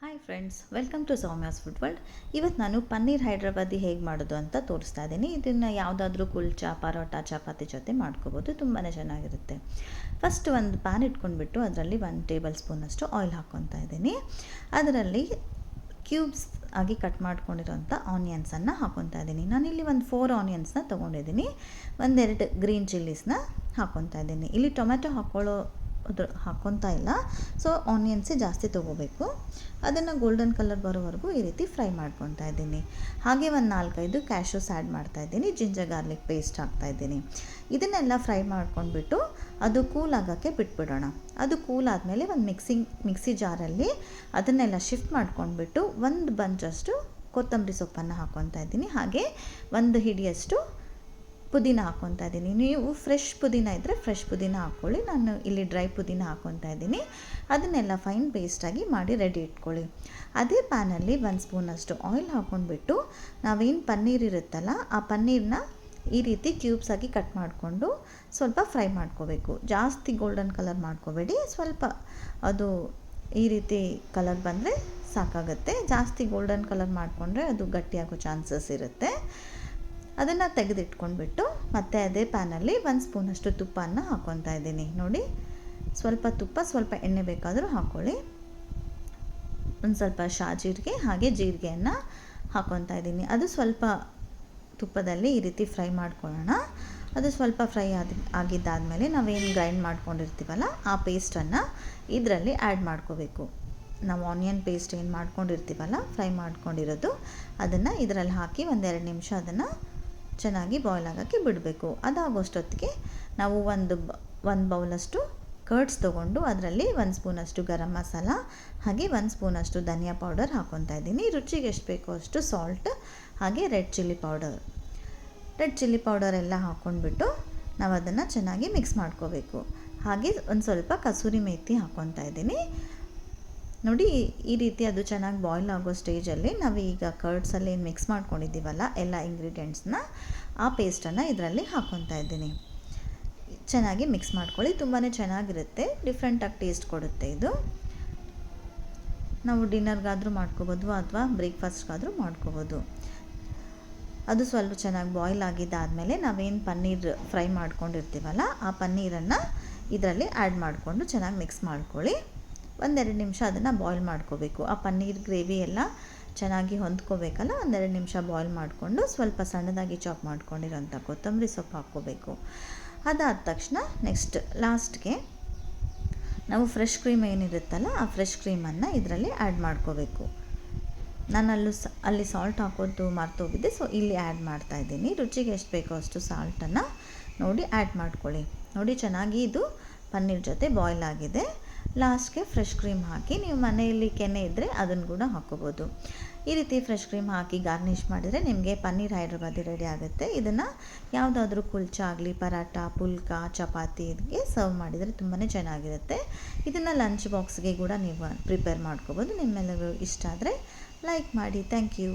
Hi friends, welcome to Soumya's food world. ಇವತ್ತು ನಾನು ಪನ್ನೀರ್ ಹೈದ್ರಾಬಾದಿ ಹೇಗೆ ಮಾಡೋದು ಅಂತ ತೋರಿಸ್ತಾ ಇದ್ದೀನಿ. ಇದನ್ನು ಯಾವುದಾದ್ರೂ ಕುಲ್ಚಾ, ಪರೋಟ, ಚಪಾತಿ ಜೊತೆ ಮಾಡ್ಕೋಬೋದು. ತುಂಬಾ ಚೆನ್ನಾಗಿರುತ್ತೆ. ಫಸ್ಟ್ ಒಂದು ಪ್ಯಾನ್ ಇಟ್ಕೊಂಡ್ಬಿಟ್ಟು ಅದರಲ್ಲಿ 1 ಟೇಬಲ್ ಸ್ಪೂನಷ್ಟು ಆಯಿಲ್ ಹಾಕ್ಕೊತಾ ಇದ್ದೀನಿ. ಅದರಲ್ಲಿ ಕ್ಯೂಬ್ಸ್ ಆಗಿ ಕಟ್ ಮಾಡ್ಕೊಂಡಿರೋಂಥ ಆನಿಯನ್ಸನ್ನು ಹಾಕ್ಕೊತಾ ಇದ್ದೀನಿ. ನಾನಿಲ್ಲಿ ಒಂದು 4 ಆನಿಯನ್ಸ್ನ ತೊಗೊಂಡಿದ್ದೀನಿ. ಒಂದೆರಡು ಗ್ರೀನ್ ಚಿಲ್ಲೀಸ್ನ ಹಾಕ್ಕೊತಾ ಇದ್ದೀನಿ. ಇಲ್ಲಿ ಟೊಮೆಟೊ ಹಾಕ್ಕೊತಾ ಇಲ್ಲ, ಸೊ ಆನಿಯನ್ಸೇ ಜಾಸ್ತಿ ತೊಗೋಬೇಕು. ಅದನ್ನು ಗೋಲ್ಡನ್ ಕಲರ್ ಬರೋವರೆಗೂ ಈ ರೀತಿ ಫ್ರೈ ಮಾಡ್ಕೊತಾ ಇದ್ದೀನಿ. ಹಾಗೆ ಒಂದು 4-5 ಕ್ಯಾಶ್ಯೂಸ್ ಆ್ಯಡ್ ಮಾಡ್ತಾಯಿದ್ದೀನಿ. ಜಿಂಜರ್ ಗಾರ್ಲಿಕ್ ಪೇಸ್ಟ್ ಹಾಕ್ತಾಯಿದ್ದೀನಿ. ಇದನ್ನೆಲ್ಲ ಫ್ರೈ ಮಾಡ್ಕೊಂಡ್ಬಿಟ್ಟು ಅದು ಕೂಲ್ ಆಗೋಕ್ಕೆ ಬಿಟ್ಬಿಡೋಣ. ಅದು ಕೂಲ್ ಆದಮೇಲೆ ಒಂದು ಮಿಕ್ಸಿ ಜಾರಲ್ಲಿ ಅದನ್ನೆಲ್ಲ ಶಿಫ್ಟ್ ಮಾಡ್ಕೊಂಡ್ಬಿಟ್ಟು ಒಂದು ಬಂಚಷ್ಟು ಕೊತ್ತಂಬರಿ ಸೊಪ್ಪನ್ನು ಹಾಕ್ಕೊತಾ ಇದ್ದೀನಿ. ಹಾಗೆ ಒಂದು ಹಿಡಿಯಷ್ಟು ಪುದೀನ ಹಾಕ್ಕೊತಾ ಇದ್ದೀನಿ. ನೀವು ಫ್ರೆಶ್ ಪುದೀನ ಇದ್ದರೆ ಫ್ರೆಶ್ ಪುದೀನ ಹಾಕ್ಕೊಳ್ಳಿ. ನಾನು ಇಲ್ಲಿ ಡ್ರೈ ಪುದೀನ ಹಾಕ್ಕೊತಾ ಇದ್ದೀನಿ. ಅದನ್ನೆಲ್ಲ ಫೈನ್ ಪೇಸ್ಟಾಗಿ ಮಾಡಿ ರೆಡಿ ಇಟ್ಕೊಳ್ಳಿ. ಅದೇ ಪ್ಯಾನಲ್ಲಿ 1 ಸ್ಪೂನಷ್ಟು ಆಯಿಲ್ ಹಾಕ್ಕೊಂಡ್ಬಿಟ್ಟು ನಾವೇನು ಪನ್ನೀರ್ ಇರುತ್ತಲ್ಲ, ಆ ಪನ್ನೀರನ್ನ ಈ ರೀತಿ ಕ್ಯೂಬ್ಸ್ ಆಗಿ ಕಟ್ ಮಾಡಿಕೊಂಡು ಸ್ವಲ್ಪ ಫ್ರೈ ಮಾಡ್ಕೋಬೇಕು. ಜಾಸ್ತಿ ಗೋಲ್ಡನ್ ಕಲರ್ ಮಾಡ್ಕೋಬೇಡಿ, ಸ್ವಲ್ಪ ಅದು ಈ ರೀತಿ ಕಲರ್ ಬಂದರೆ ಸಾಕಾಗುತ್ತೆ. ಜಾಸ್ತಿ ಗೋಲ್ಡನ್ ಕಲರ್ ಮಾಡಿಕೊಂಡ್ರೆ ಅದು ಗಟ್ಟಿಯಾಗೋ ಚಾನ್ಸಸ್ ಇರುತ್ತೆ. ಅದನ್ನು ತೆಗೆದಿಟ್ಕೊಂಡ್ಬಿಟ್ಟು ಮತ್ತೆ ಅದೇ ಪ್ಯಾನಲ್ಲಿ 1 ಸ್ಪೂನಷ್ಟು ತುಪ್ಪನ ಹಾಕ್ಕೊತಾ ಇದ್ದೀನಿ. ನೋಡಿ, ಸ್ವಲ್ಪ ತುಪ್ಪ, ಸ್ವಲ್ಪ ಎಣ್ಣೆ ಬೇಕಾದರೂ ಹಾಕ್ಕೊಳ್ಳಿ. ಒಂದು ಸ್ವಲ್ಪ ಜೀರಿಗೆ ಹಾಗೆ ಜೀರಿಗೆಯನ್ನು ಹಾಕ್ಕೊತಾ ಇದ್ದೀನಿ. ಅದು ಸ್ವಲ್ಪ ತುಪ್ಪದಲ್ಲಿ ಈ ರೀತಿ ಫ್ರೈ ಮಾಡ್ಕೊಳ್ಳೋಣ. ಅದು ಸ್ವಲ್ಪ ಫ್ರೈ ಆಗಿದ್ದಾದಮೇಲೆ ನಾವೇನು ಗ್ರೈಂಡ್ ಮಾಡ್ಕೊಂಡಿರ್ತೀವಲ್ಲ, ಆ ಪೇಸ್ಟನ್ನು ಇದರಲ್ಲಿ ಆ್ಯಡ್ ಮಾಡ್ಕೋಬೇಕು. ನಾವು ಆನಿಯನ್ ಪೇಸ್ಟ್ ಏನು ಮಾಡ್ಕೊಂಡಿರ್ತೀವಲ್ಲ, ಫ್ರೈ ಮಾಡ್ಕೊಂಡಿರೋದು, ಅದನ್ನು ಇದರಲ್ಲಿ ಹಾಕಿ 1-2 ನಿಮಿಷ ಅದನ್ನು ಚೆನ್ನಾಗಿ ಬಾಯ್ಲ್ ಆಗೋಕ್ಕೆ ಬಿಡಬೇಕು. ಅದಾಗೋಷ್ಟೊತ್ತಿಗೆ ನಾವು ಒಂದು ಬೌಲಷ್ಟು ಕರ್ಡ್ಸ್ ತೊಗೊಂಡು ಅದರಲ್ಲಿ 1 ಸ್ಪೂನಷ್ಟು ಗರಂ ಮಸಾಲ ಹಾಗೆ 1 ಸ್ಪೂನಷ್ಟು ಧನಿಯಾ ಪೌಡರ್ ಹಾಕ್ಕೊತಾ ಇದ್ದೀನಿ. ರುಚಿಗೆ ಎಷ್ಟು ಬೇಕೋ ಅಷ್ಟು ಸಾಲ್ಟ್ ಹಾಗೆ ರೆಡ್ ಚಿಲ್ಲಿ ಪೌಡರ್ ಎಲ್ಲ ಹಾಕ್ಕೊಂಡ್ಬಿಟ್ಟು ನಾವು ಅದನ್ನು ಚೆನ್ನಾಗಿ ಮಿಕ್ಸ್ ಮಾಡ್ಕೋಬೇಕು. ಹಾಗೆ ಒಂದು ಸ್ವಲ್ಪ ಕಸೂರಿ ಮೇಥಿ ಹಾಕ್ಕೊತಾ ಇದ್ದೀನಿ. ನೋಡಿ, ಈ ರೀತಿ ಅದು ಚೆನ್ನಾಗಿ ಬಾಯ್ಲ್ ಆಗೋ ಸ್ಟೇಜಲ್ಲಿ ನಾವು ಈಗ ಕರ್ಡ್ಸಲ್ಲಿ ಏನು ಮಿಕ್ಸ್ ಮಾಡ್ಕೊಂಡಿದ್ದೀವಲ್ಲ ಎಲ್ಲ ಇಂಗ್ರೀಡಿಯೆಂಟ್ಸ್ನ, ಆ ಪೇಸ್ಟನ್ನು ಇದರಲ್ಲಿ ಹಾಕ್ಕೊತಾ ಇದ್ದೀನಿ. ಚೆನ್ನಾಗಿ ಮಿಕ್ಸ್ ಮಾಡ್ಕೊಳ್ಳಿ. ತುಂಬಾ ಚೆನ್ನಾಗಿರುತ್ತೆ, ಡಿಫ್ರೆಂಟಾಗಿ ಟೇಸ್ಟ್ ಕೊಡುತ್ತೆ ಇದು. ನಾವು ಡಿನ್ನರ್ಗಾದರೂ ಮಾಡ್ಕೋಬೋದು ಅಥವಾ ಬ್ರೇಕ್ಫಾಸ್ಟ್ಗಾದರೂ ಮಾಡ್ಕೋಬೋದು. ಅದು ಸ್ವಲ್ಪ ಚೆನ್ನಾಗಿ ಬಾಯ್ಲ್ ಆಗಿದ್ದಾದಮೇಲೆ ನಾವೇನು ಪನ್ನೀರ್ ಫ್ರೈ ಮಾಡ್ಕೊಂಡಿರ್ತೀವಲ್ಲ, ಆ ಪನ್ನೀರನ್ನು ಇದರಲ್ಲಿ ಆ್ಯಡ್ ಮಾಡಿಕೊಂಡು ಚೆನ್ನಾಗಿ ಮಿಕ್ಸ್ ಮಾಡ್ಕೊಳ್ಳಿ. 1-2 ನಿಮಿಷ ಅದನ್ನು ಬಾಯ್ಲ್ ಮಾಡ್ಕೋಬೇಕು. ಆ ಪನ್ನೀರ್ ಗ್ರೇವಿ ಎಲ್ಲ ಚೆನ್ನಾಗಿ ಹೊಂದ್ಕೋಬೇಕಲ್ಲ, 1-2 ನಿಮಿಷ ಬಾಯ್ಲ್ ಮಾಡಿಕೊಂಡು ಸ್ವಲ್ಪ ಸಣ್ಣದಾಗಿ ಚಾಪ್ ಮಾಡ್ಕೊಂಡಿರೋಂಥ ಕೊತ್ತಂಬರಿ ಸೊಪ್ಪು ಹಾಕ್ಕೋಬೇಕು. ಅದಾದ ತಕ್ಷಣ ನೆಕ್ಸ್ಟ್ ಲಾಸ್ಟ್ಗೆ ನಾವು ಫ್ರೆಶ್ ಕ್ರೀಮ್ ಏನಿರುತ್ತಲ್ಲ, ಆ ಫ್ರೆಶ್ ಕ್ರೀಮನ್ನು ಇದರಲ್ಲಿ ಆ್ಯಡ್ ಮಾಡ್ಕೋಬೇಕು. ನಾನು ಅಲ್ಲಿ ಸಾಲ್ಟ್ ಹಾಕೋದು ಮರ್ತೋಗಿದ್ದೆ, ಸೊ ಇಲ್ಲಿ ಆ್ಯಡ್ ಮಾಡ್ತಾಯಿದ್ದೀನಿ. ರುಚಿಗೆ ಎಷ್ಟು ಬೇಕೋ ಅಷ್ಟು ಸಾಲ್ಟನ್ನು ನೋಡಿ ಆ್ಯಡ್ ಮಾಡ್ಕೊಳ್ಳಿ. ನೋಡಿ, ಚೆನ್ನಾಗಿ ಇದು ಪನ್ನೀರ್ ಜೊತೆ ಬಾಯ್ಲ್ ಆಗಿದೆ. ಲಾಸ್ಟ್ಗೆ ಫ್ರೆಶ್ ಕ್ರೀಮ್ ಹಾಕಿ, ನೀವು ಮನೆಯಲ್ಲಿ ಕೆನೆ ಇದ್ದರೆ ಅದನ್ನು ಕೂಡ ಹಾಕ್ಕೋಬೋದು. ಈ ರೀತಿ ಫ್ರೆಶ್ ಕ್ರೀಮ್ ಹಾಕಿ ಗಾರ್ನಿಷ್ ಮಾಡಿದರೆ ನಿಮಗೆ ಪನ್ನೀರ್ ಹೈದ್ರಾಬಾದಿ ರೆಡಿ ಆಗುತ್ತೆ. ಇದನ್ನು ಯಾವುದಾದ್ರೂ ಕುಲ್ಚಾ ಆಗಲಿ, ಪರಾಟ, ಪುಲ್ಕಾ, ಚಪಾತಿ ಇದಕ್ಕೆ ಸರ್ವ್ ಮಾಡಿದರೆ ತುಂಬಾ ಚೆನ್ನಾಗಿರುತ್ತೆ. ಇದನ್ನು ಲಂಚ್ ಬಾಕ್ಸ್ಗೆ ಕೂಡ ನೀವು ಪ್ರಿಪೇರ್ ಮಾಡ್ಕೋಬೋದು. ನಿಮ್ಮೆಲ್ಲರಿಗೂ ಇಷ್ಟ ಆದರೆ ಲೈಕ್ ಮಾಡಿ. Thank you.